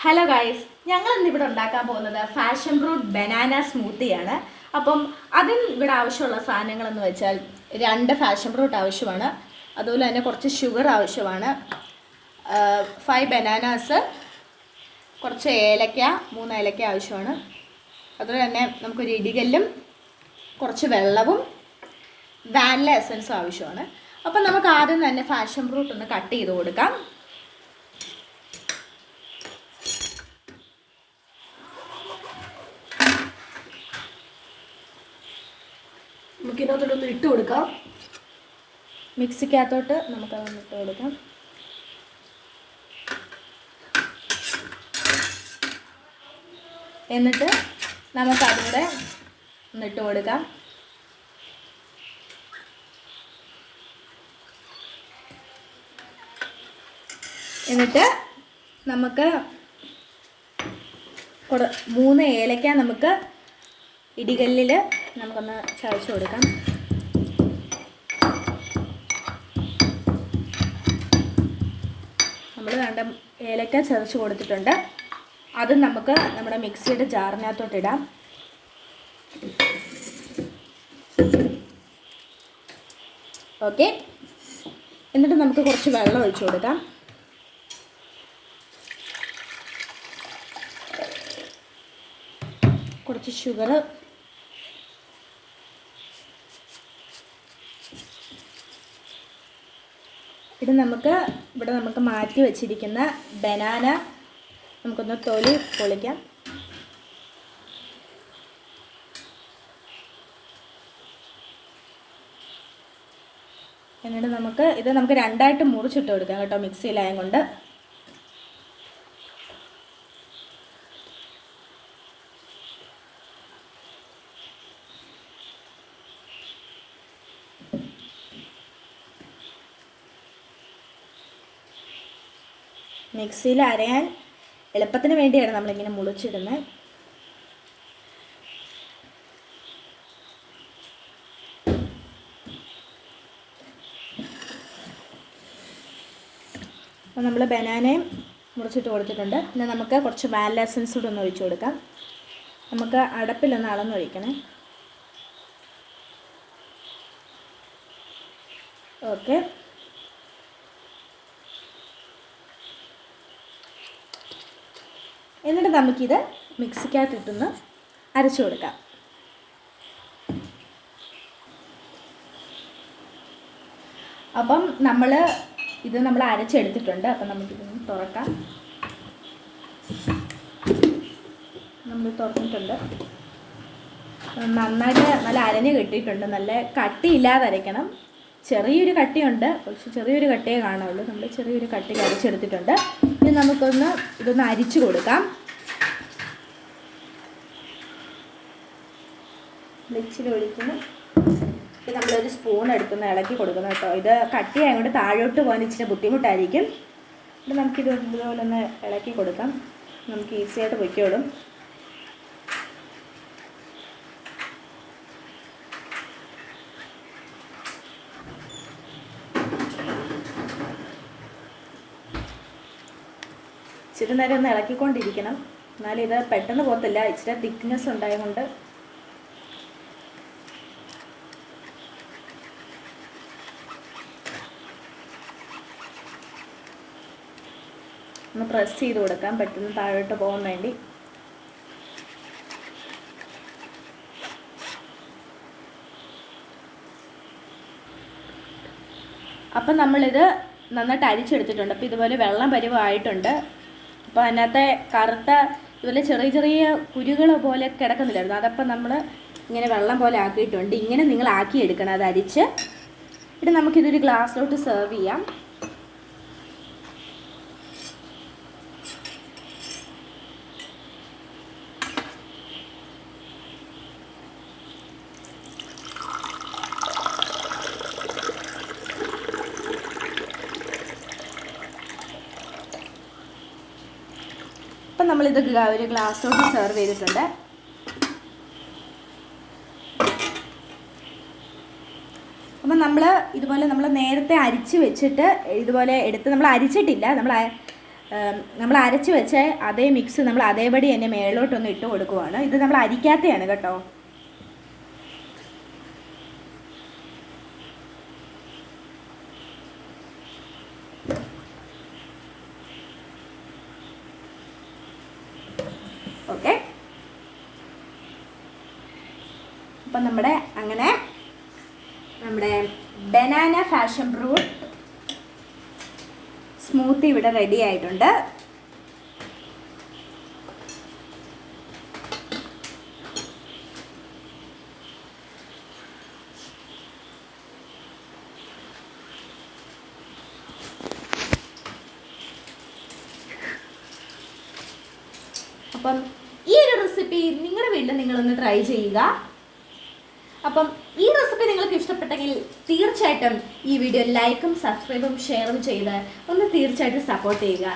Hello guys, ഞങ്ങൾ ഇന്ന് ഇവിടെ ഉണ്ടാക്കാൻ പോകുന്നത് ഫാഷൻ ഫ്രൂട്ട് ബനാന സ്മൂത്തിയാണ്. അപ്പം അതിന് ഇവിടെ ആവശ്യമുള്ള സാധനങ്ങളെന്ന് വെച്ചാൽ 2 ഫാഷൻ ഫ്രൂട്ട് ആവശ്യമാണ്. അതുപോലെ തന്നെ കുറച്ച് ഷുഗർ ആവശ്യമാണ്, 5 ബനാനാസ്, കുറച്ച് ഏലക്ക, 3 ഏലക്ക ആവശ്യമാണ്. അതുപോലെ തന്നെ നമുക്കൊരു ഇടികല്ലും കുറച്ച് വെള്ളവും വാനില എസൻസും ആവശ്യമാണ്. അപ്പം നമുക്ക് ആദ്യം തന്നെ ഫാഷൻ ഫ്രൂട്ട് ഒന്ന് കട്ട് ചെയ്ത് കൊടുക്കാം. നമുക്കിതിനകത്തോട്ടൊന്ന് ഇട്ട് കൊടുക്കാം. മിക്സിക്കകത്തോട്ട് നമുക്കതൊന്ന് ഇട്ട് കൊടുക്കാം. എന്നിട്ട് നമുക്കതിലൂടെ ഒന്നിട്ട് കൊടുക്കാം. എന്നിട്ട് നമുക്ക് 3 ഏലക്ക നമുക്ക് ഇടികല്ലിൽ നമുക്കൊന്ന് ചതച്ച് കൊടുക്കാം. നമ്മൾ 2 ഏലക്ക ചതച്ച് കൊടുത്തിട്ടുണ്ട്. അത് നമുക്ക് നമ്മുടെ മിക്സിയുടെ ജാറിനകത്തോട്ട് ഇടാം. ഓക്കെ, എന്നിട്ട് നമുക്ക് കുറച്ച് വെള്ളം ഒഴിച്ചു കൊടുക്കാം. കുറച്ച് ഷുഗർ, ഇത് നമുക്ക് മാറ്റി വെച്ചിരിക്കുന്ന ബനാന നമുക്കൊന്ന് തൊലി പൊളിക്കാം. എന്നിട്ട് നമുക്ക് 2ആയിട്ട് മുറിച്ചിട്ട് കൊടുക്കാം കേട്ടോ, മിക്സിയിലായ കൊണ്ട്. മിക്സിയിൽ അരയാൻ എളുപ്പത്തിന് വേണ്ടിയാണ് നമ്മളിങ്ങനെ മുറിച്ചിടുന്നത്. അപ്പോൾ നമ്മൾ ബനാനയും മുറിച്ചിട്ട് കൊടുത്തിട്ടുണ്ട്. പിന്നെ നമുക്ക് കുറച്ച് വാനില എസൻസ് കൂടെ ഒന്ന് ഒഴിച്ചു കൊടുക്കാം. നമുക്ക് അടപ്പിലൊന്ന് അളന്നൊഴിക്കണേ. ഓക്കെ, എന്നിട്ട് നമുക്കിത് മിക്സിക്കകത്തിട്ടൊന്ന് അരച്ചു കൊടുക്കാം. അപ്പം നമ്മൾ അരച്ചെടുത്തിട്ടുണ്ട്. അപ്പം നമുക്കിതൊന്ന് തുറക്കാം. നമ്മൾ തുറന്നിട്ടുണ്ട്. നന്നായിട്ട് നല്ല അരഞ്ഞ് കിട്ടിയിട്ടുണ്ട്. നല്ല കട്ടിയില്ലാതെ അരയ്ക്കണം. ചെറിയൊരു കട്ടിയുണ്ട്, പക്ഷെ ചെറിയൊരു കട്ടിയേ കാണുള്ളൂ. നമ്മൾ ചെറിയൊരു കട്ടിക്ക് അരച്ചെടുത്തിട്ടുണ്ട്. ഇനി ഇതൊന്ന് അരിച്ചു കൊടുക്കാം. ഇച്ചിരി ഒഴിക്കുന്നു. ഇത് നമ്മളൊരു സ്പൂൺ എടുക്കുന്ന ഇളക്കി കൊടുക്കണം കേട്ടോ. ഇത് കട്ടിയായതുകൊണ്ട് താഴോട്ട് പോകാൻ ഇച്ചിരി ബുദ്ധിമുട്ടായിരിക്കും. ഇത് നമുക്കിത് ഇതുപോലെ ഒന്ന് ഇളക്കി കൊടുക്കാം. നമുക്ക് ഈസിയായിട്ട് പൊയ്ക്കോളും. ഇച്ചിരി നേരം ഒന്ന് ഇളക്കിക്കൊണ്ടിരിക്കണം, എന്നാലും ഇത് പെട്ടെന്ന് പോകത്തില്ല. ഇച്ചിരി തിക്നെസ് ഉണ്ടായതുകൊണ്ട് ഒന്ന് പ്രസ് ചെയ്ത് കൊടുക്കാം, പെട്ടെന്ന് താഴോട്ട് പോകാൻ വേണ്ടി. അപ്പം നമ്മളിത് നന്നായിട്ട് അരിച്ചെടുത്തിട്ടുണ്ട്. അപ്പോൾ ഇതുപോലെ വെള്ളം പരുവമായിട്ടുണ്ട്. അപ്പോൾ അതിനകത്തെ കറുത്ത ഇതുപോലെ ചെറിയ ചെറിയ കുരുകൾ പോലെ കിടക്കുന്നില്ലായിരുന്നു, അതപ്പം നമ്മൾ ഇങ്ങനെ വെള്ളം പോലെ ആക്കിയിട്ടുണ്ട്. ഇങ്ങനെ നിങ്ങൾ ആക്കിയെടുക്കണം അത് അരിച്ച്. ഇത് നമുക്കിതൊരു ഗ്ലാസ്സിലോട്ട് സെർവ് ചെയ്യാം. അപ്പം നമ്മളിത് ഒരു ഗ്ലാസ്സിലോട്ട് സെർവ് ചെയ്തിട്ടുണ്ട്. അപ്പം നമ്മൾ ഇതുപോലെ നേരത്തെ അരിച്ച് വെച്ചിട്ട് ഇതുപോലെ എടുത്ത് നമ്മൾ അരിച്ചിട്ടില്ല, നമ്മൾ നമ്മൾ അരച്ച് വെച്ച അതേ മിക്സ് നമ്മൾ അതേപടി തന്നെ മേളിലോട്ടൊന്ന് ഇട്ട് കൊടുക്കുവാണ്. ഇത് നമ്മൾ അരിക്കാത്തതാണ് കേട്ടോ. ഓക്കെ, അപ്പം നമ്മുടെ ബനാന ഫാഷൻ ഫ്രൂട്ട് സ്മൂത്തി ഇവിടെ റെഡി ആയിട്ടുണ്ട്. അപ്പം ഈ ഒരു റെസിപ്പി നിങ്ങളുടെ വീട്ടിൽ നിങ്ങളൊന്ന് ട്രൈ ചെയ്യുക. അപ്പം ഈ റെസിപ്പി നിങ്ങൾക്ക് ഇഷ്ടപ്പെട്ടെങ്കിൽ തീർച്ചയായിട്ടും ഈ വീഡിയോ ലൈക്കും സബ്സ്ക്രൈബും ഷെയറും ചെയ്ത് ഒന്ന് തീർച്ചയായിട്ടും സപ്പോർട്ട് ചെയ്യുക.